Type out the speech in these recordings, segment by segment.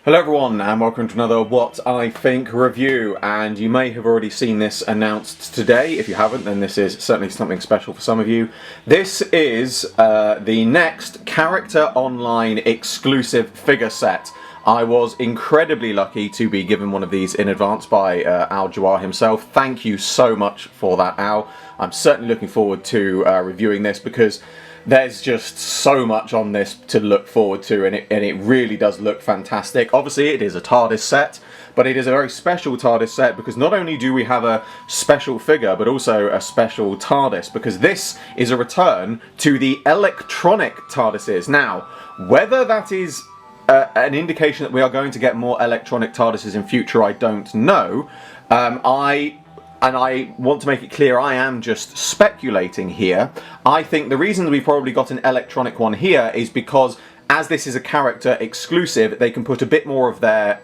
Hello everyone and welcome to another What I Think review, and you may have already seen this announced today. If you haven't, then this is certainly something special for some of you. This is the next Character Online exclusive figure set. I was incredibly lucky to be given one of these in advance by Al Jawar himself. Thank you so much for that, Al. I'm certainly looking forward to reviewing this because there's just so much on this to look forward to, and it really does look fantastic. Obviously it is a TARDIS set, but it is a very special TARDIS set because not only do we have a special figure but also a special TARDIS, because this is a return to the electronic TARDISes. Now, whether that is an indication that we are going to get more electronic TARDISes in future, I don't know. I want to make it clear, I am just speculating here. I think the reason that we've probably got an electronic one here is because, as this is a character exclusive, they can put a bit more of their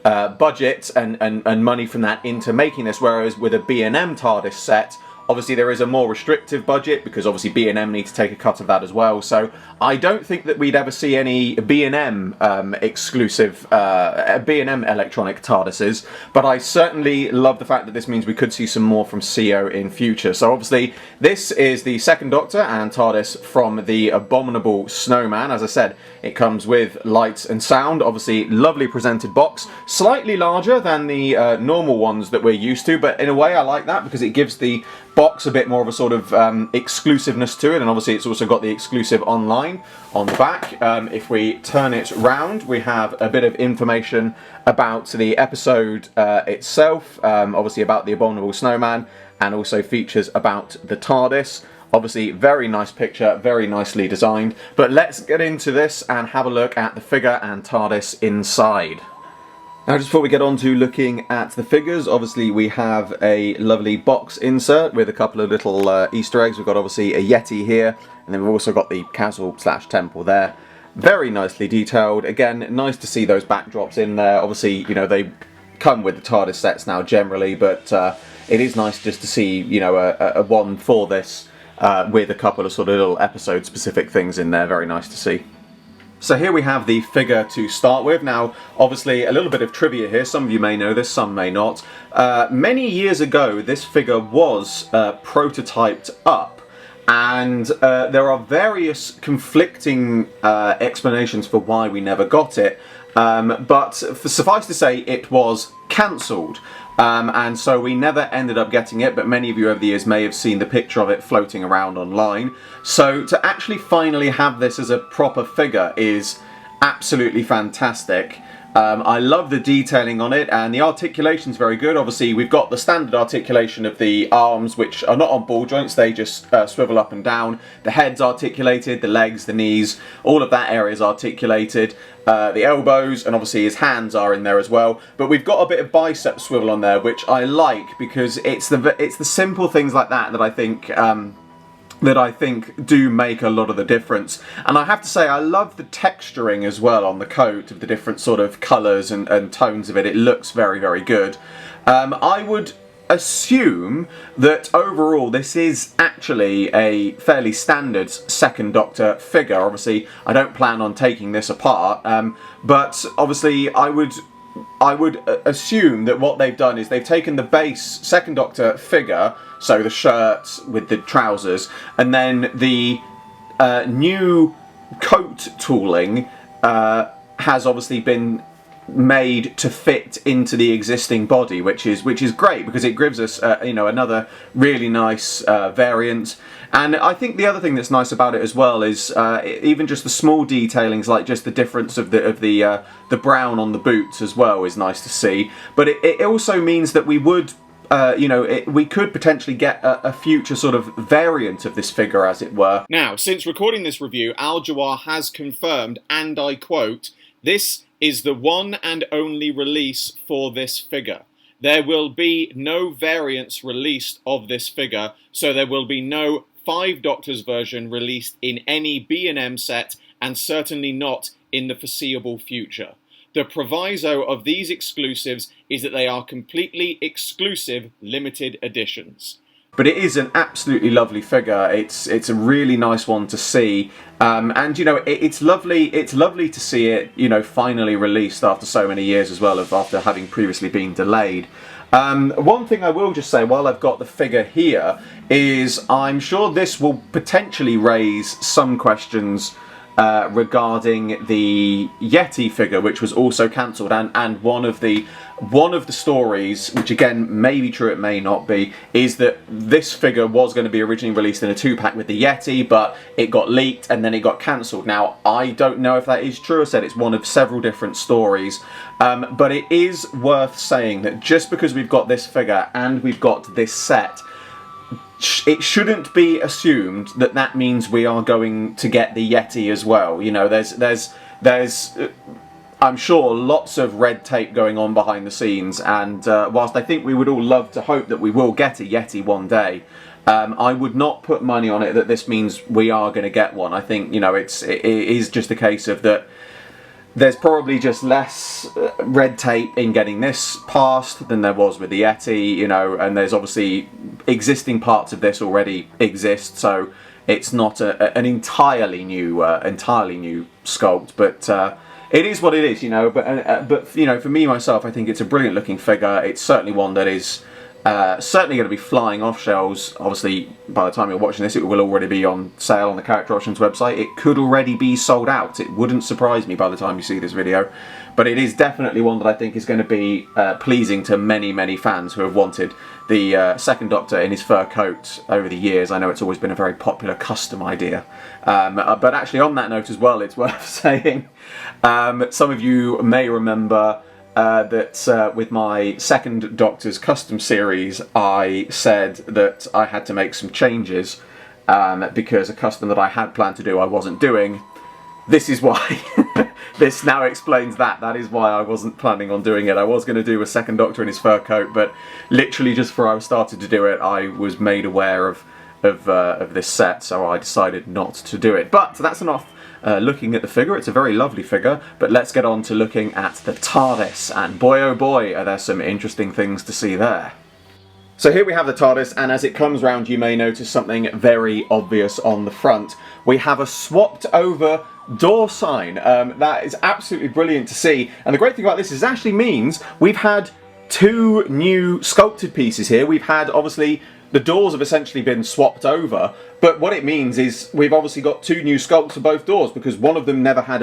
budget and money from that into making this, whereas with a B&M TARDIS set, obviously there is a more restrictive budget because obviously B&M need to take a cut of that as well. So I don't think that we'd ever see any B&M exclusive, B&M electronic TARDISes, but I certainly love the fact that this means we could see some more from CO in future. So obviously this is the second Doctor and TARDIS from the Abominable Snowman. As I said, it comes with lights and sound. Obviously lovely presented box, slightly larger than the normal ones that we're used to, but in a way I like that because it gives the box a bit more of a sort of exclusiveness to it, and obviously it's also got the exclusive online on the back. If we turn it round, we have a bit of information about the episode itself, obviously about the Abominable Snowman, and also features about the TARDIS. Obviously very nice picture, very nicely designed, but let's get into this and have a look at the figure and TARDIS inside. Now, just before we get on to looking at the figures, obviously we have a lovely box insert with a couple of little Easter eggs. We've got obviously a Yeti here, and then we've also got the castle/temple there. Very nicely detailed. Again, nice to see those backdrops in there. Obviously, you know, they come with the TARDIS sets now generally, but it is nice just to see, you know, a one for this with a couple of sort of little episode-specific things in there. Very nice to see. So here we have the figure to start with. Now, obviously, a little bit of trivia here. Some of you may know this, some may not. Many years ago, this figure was prototyped up, and there are various conflicting explanations for why we never got it. But suffice to say, it was cancelled. And so we never ended up getting it, but many of you over the years may have seen the picture of it floating around online. So to actually finally have this as a proper figure is absolutely fantastic. I love the detailing on it, and the articulation is very good. Obviously we've got the standard articulation of the arms, which are not on ball joints, they just swivel up and down. The head's articulated, the legs, the knees, all of that area is articulated. The elbows, and obviously his hands are in there as well. But we've got a bit of bicep swivel on there, which I like because it's the simple things like that that I think do make a lot of the difference. And I have to say, I love the texturing as well on the coat of the different sort of colours and tones of it. It looks very, very good. I would assume that overall this is actually a fairly standard second Doctor figure. Obviously I don't plan on taking this apart, but obviously I would assume that what they've done is they've taken the base second Doctor figure, so the shirt with the trousers, and then the new coat tooling has obviously been made to fit into the existing body, which is great because it gives us you know, another really nice variant. And I think the other thing that's nice about it as well is even just the small detailings, like just the difference of the brown on the boots as well is nice to see. But it also means that we would you know, we could potentially get a future sort of variant of this figure, as it were. Now, since recording this review, Al Jawar has confirmed, and I quote, "This is the one and only release for this figure. There will be no variants released of this figure, so there will be no 5 Doctors version released in any B&M set, and certainly not in the foreseeable future. The proviso of these exclusives is that they are completely exclusive limited editions." But it is an absolutely lovely figure. It's a really nice one to see, and you know it's lovely. It's lovely to see it, you know, finally released after so many years as well, after having previously been delayed. One thing I will just say while I've got the figure here is I'm sure this will potentially raise some questions regarding the Yeti figure, which was also cancelled, and one of the stories, which again may be true, it may not be, is that this figure was going to be originally released in a 2-pack with the Yeti, but it got leaked and then it got cancelled. Now I don't know if that is true. I said it's one of several different stories, but it is worth saying that just because we've got this figure and we've got this set, it shouldn't be assumed that that means we are going to get the Yeti as well. You know, there's I'm sure lots of red tape going on behind the scenes, and whilst I think we would all love to hope that we will get a Yeti one day, I would not put money on it that this means we are going to get one. I think, you know, it is just a case of that there's probably just less red tape in getting this passed than there was with the Yeti, you know, and there's obviously existing parts of this already exist, so it's not an entirely new sculpt, but it is what it is, you know. But you know, for me myself, I think it's a brilliant looking figure. It's certainly one that is certainly going to be flying off shelves. Obviously, by the time you're watching this, it will already be on sale on the Character Options website. It could already be sold out. It wouldn't surprise me by the time you see this video. But it is definitely one that I think is going to be pleasing to many, many fans who have wanted the second Doctor in his fur coat over the years. I know it's always been a very popular custom idea. But actually, on that note as well, it's worth saying, some of you may remember that with my second Doctor's custom series, I said that I had to make some changes because a custom that I had planned to do I wasn't doing. This is why. This now explains that. That is why I wasn't planning on doing it. I was going to do a second Doctor in his fur coat, but literally just before I started to do it, I was made aware of this set, so I decided not to do it. But that's enough looking at the figure. It's a very lovely figure, but let's get on to looking at the TARDIS, and boy oh boy are there some interesting things to see there. So here we have the TARDIS, and as it comes round you may notice something very obvious on the front. We have a swapped over door sign. That is absolutely brilliant to see, and the great thing about this is it actually means we've had two new sculpted pieces here. We've had, obviously, the doors have essentially been swapped over, but what it means is we've obviously got two new sculpts for both doors, because one of them never had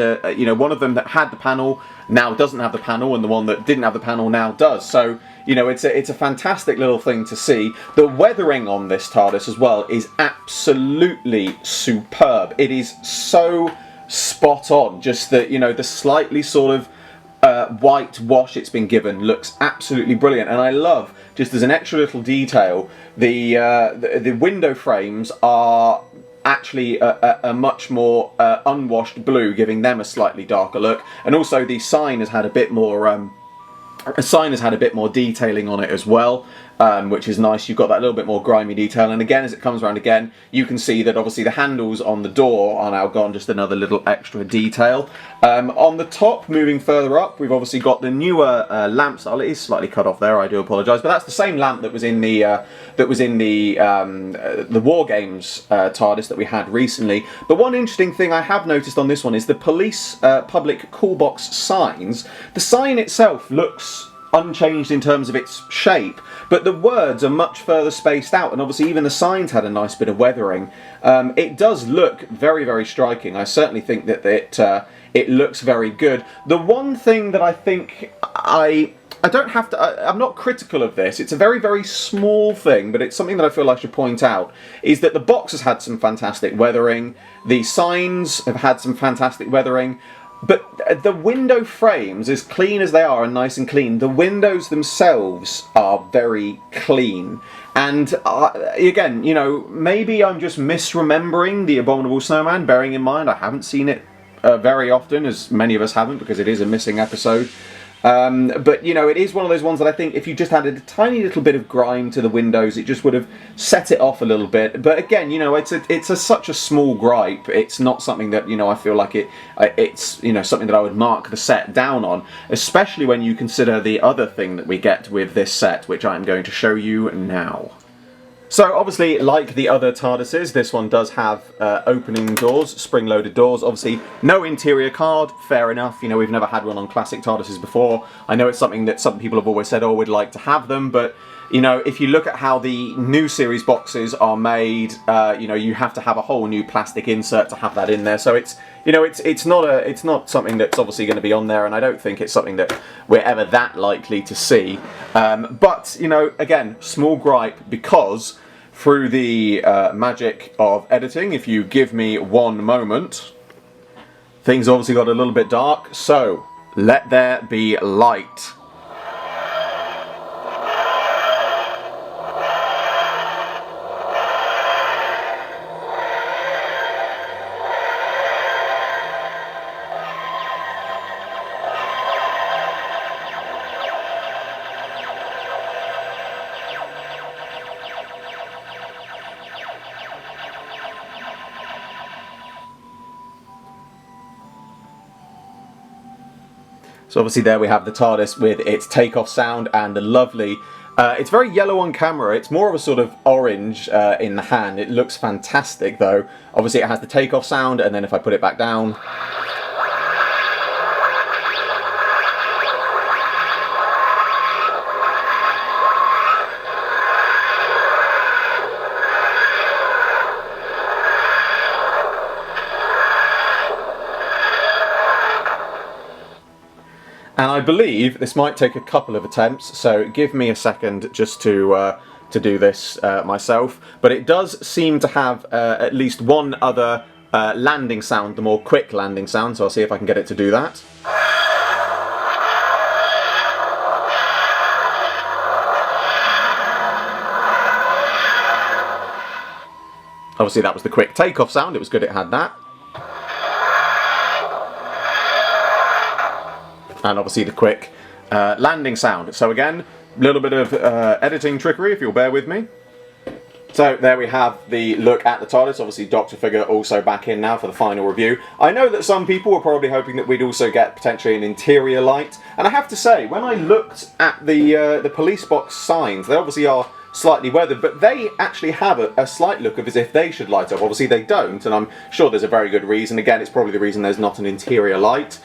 one of them that had the panel now doesn't have the panel, and the one that didn't have the panel now does. So, you know, it's a fantastic little thing to see. The weathering on this TARDIS as well is absolutely superb. It is so spot on. Just that, you know, the slightly sort of white wash it's been given looks absolutely brilliant, and I love, just as an extra little detail, the window frames are actually a much more unwashed blue, giving them a slightly darker look, and also the sign has had a bit more detailing on it as well, which is nice. You've got that little bit more grimy detail, and again, as it comes around again, you can see that obviously the handles on the door are now gone, just another little extra detail. On the top, moving further up, we've obviously got the newer lamp style. It is slightly cut off there, I do apologise, but that's the same lamp that was in the War Games TARDIS that we had recently. But one interesting thing I have noticed on this one is the police public call box signs. The sign itself looks unchanged in terms of its shape, but the words are much further spaced out, and obviously even the signs had a nice bit of weathering. It does look very, very striking. I certainly think that it looks very good. The one thing that I think I'm not critical of this, it's a very, very small thing, but it's something that I feel I should point out, is that the box has had some fantastic weathering, the signs have had some fantastic weathering, but the window frames, as clean as they are and nice and clean, the windows themselves are very clean. And again, you know, maybe I'm just misremembering the Abominable Snowman, bearing in mind I haven't seen it very often, as many of us haven't, because it is a missing episode. But, you know, it is one of those ones that I think if you just added a tiny little bit of grime to the windows, it just would have set it off a little bit. But again, you know, it's such a small gripe. It's not something that, you know, I feel like it's, you know, something that I would mark the set down on, especially when you consider the other thing that we get with this set, which I'm going to show you now. So obviously, like the other TARDISes, this one does have opening doors, spring-loaded doors. Obviously, no interior card, fair enough. You know, we've never had one on classic TARDISes before. I know it's something that some people have always said, oh, we'd like to have them, but you know, if you look at how the new series boxes are made, you know, you have to have a whole new plastic insert to have that in there. So it's, you know, it's not something that's obviously going to be on there, and I don't think it's something that we're ever that likely to see. But you know, again, small gripe, because through the magic of editing, if you give me one moment, things obviously got a little bit dark. So let there be light. So obviously there we have the TARDIS with its takeoff sound and the lovely, it's very yellow on camera, it's more of a sort of orange in the hand. It looks fantastic though. Obviously it has the takeoff sound, and then if I put it back down, and I believe this might take a couple of attempts, so give me a second just to do this myself. But it does seem to have at least one other landing sound, the more quick landing sound, so I'll see if I can get it to do that. Obviously that was the quick takeoff sound, it was good it had that. And obviously the quick landing sound. So again, a little bit of editing trickery, if you'll bear with me. So there we have the look at the TARDIS. Obviously Dr. Figure also back in now for the final review. I know that some people were probably hoping that we'd also get potentially an interior light. And I have to say, when I looked at the police box signs, they obviously are slightly weathered, but they actually have a slight look of as if they should light up. Obviously they don't, and I'm sure there's a very good reason. Again, it's probably the reason there's not an interior light.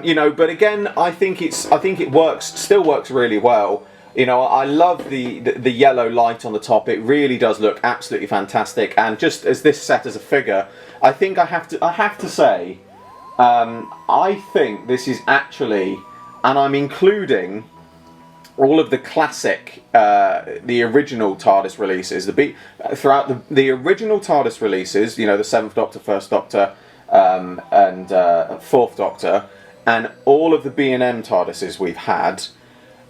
You know, but again, I think it still works really well. You know, I love the yellow light on the top. It really does look absolutely fantastic. And just as this set as a figure, I think I have to say, I think this is actually, and I'm including all of the classic, the original TARDIS releases, throughout the original TARDIS releases, you know, the 7th Doctor, 1st Doctor, and 4th Doctor, and all of the B&M TARDISes we've had.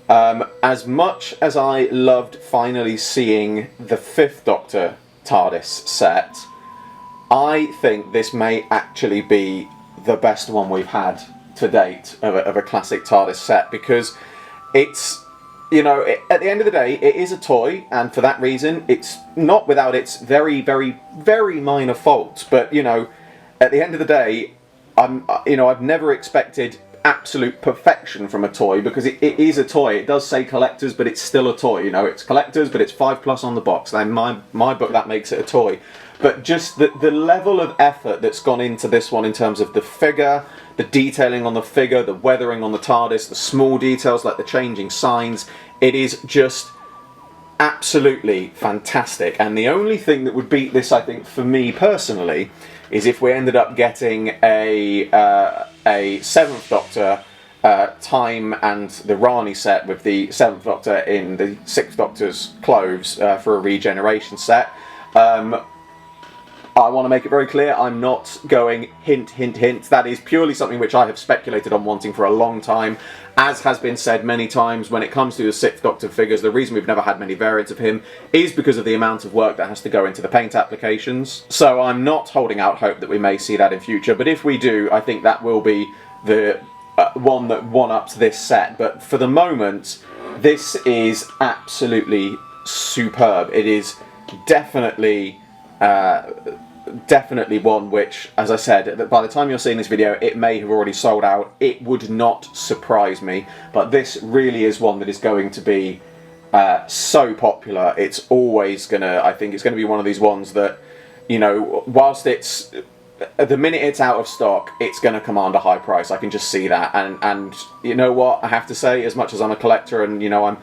As much as I loved finally seeing the 5th Doctor TARDIS set, I think this may actually be the best one we've had to date of a classic TARDIS set, because it's, you know, at the end of the day, it is a toy, and for that reason, it's not without its very, very, very minor faults. But you know, at the end of the day, I've never expected absolute perfection from a toy, because it is a toy. It does say collectors, but it's still a toy. You know, it's collectors, but it's 5+ on the box. And in my book, that makes it a toy. But just the level of effort that's gone into this one in terms of the figure, the detailing on the figure, the weathering on the TARDIS, the small details like the changing signs, it is just absolutely fantastic. And the only thing that would beat this, I think, for me personally, is if we ended up getting a 7th Doctor Time and the Rani set with the 7th Doctor in the 6th Doctor's clothes for a regeneration set. I want to make it very clear, I'm not going hint, hint, hint. That is purely something which I have speculated on wanting for a long time. As has been said many times, when it comes to the 6th Doctor figures, the reason we've never had many variants of him is because of the amount of work that has to go into the paint applications. So I'm not holding out hope that we may see that in future, but if we do, I think that will be the one that one-ups this set. But for the moment, this is absolutely superb. It is definitely one which, as I said, that by the time you're seeing this video, it may have already sold out. It would not surprise me, but this really is one that is going to be so popular. It's always gonna, I think it's gonna be one of these ones that, you know, whilst it's, the minute it's out of stock, it's going to command a high price. I can just see that, and you know what, I have to say, as much as I'm a collector, and you know,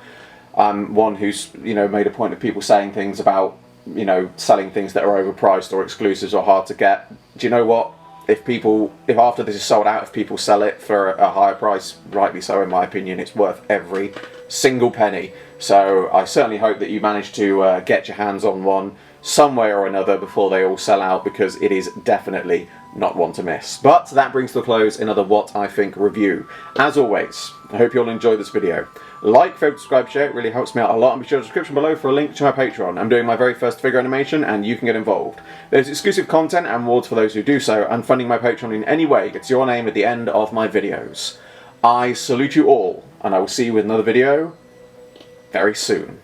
I'm one who's, you know, made a point of people saying things about, you know, selling things that are overpriced or exclusives or hard to get. Do you know what? If after this is sold out, if people sell it for a higher price, rightly so in my opinion, it's worth every single penny. So I certainly hope that you manage to get your hands on one some way or another before they all sell out, because it is definitely not one to miss. But that brings to a close another What I Think review. As always, I hope you all enjoyed this video. Like, favorite, subscribe, share, it really helps me out a lot, and be sure to the description below for a link to my Patreon. I'm doing my very first figure animation and you can get involved. There's exclusive content and rewards for those who do so, and funding my Patreon in any way gets your name at the end of my videos. I salute you all, and I will see you with another video very soon.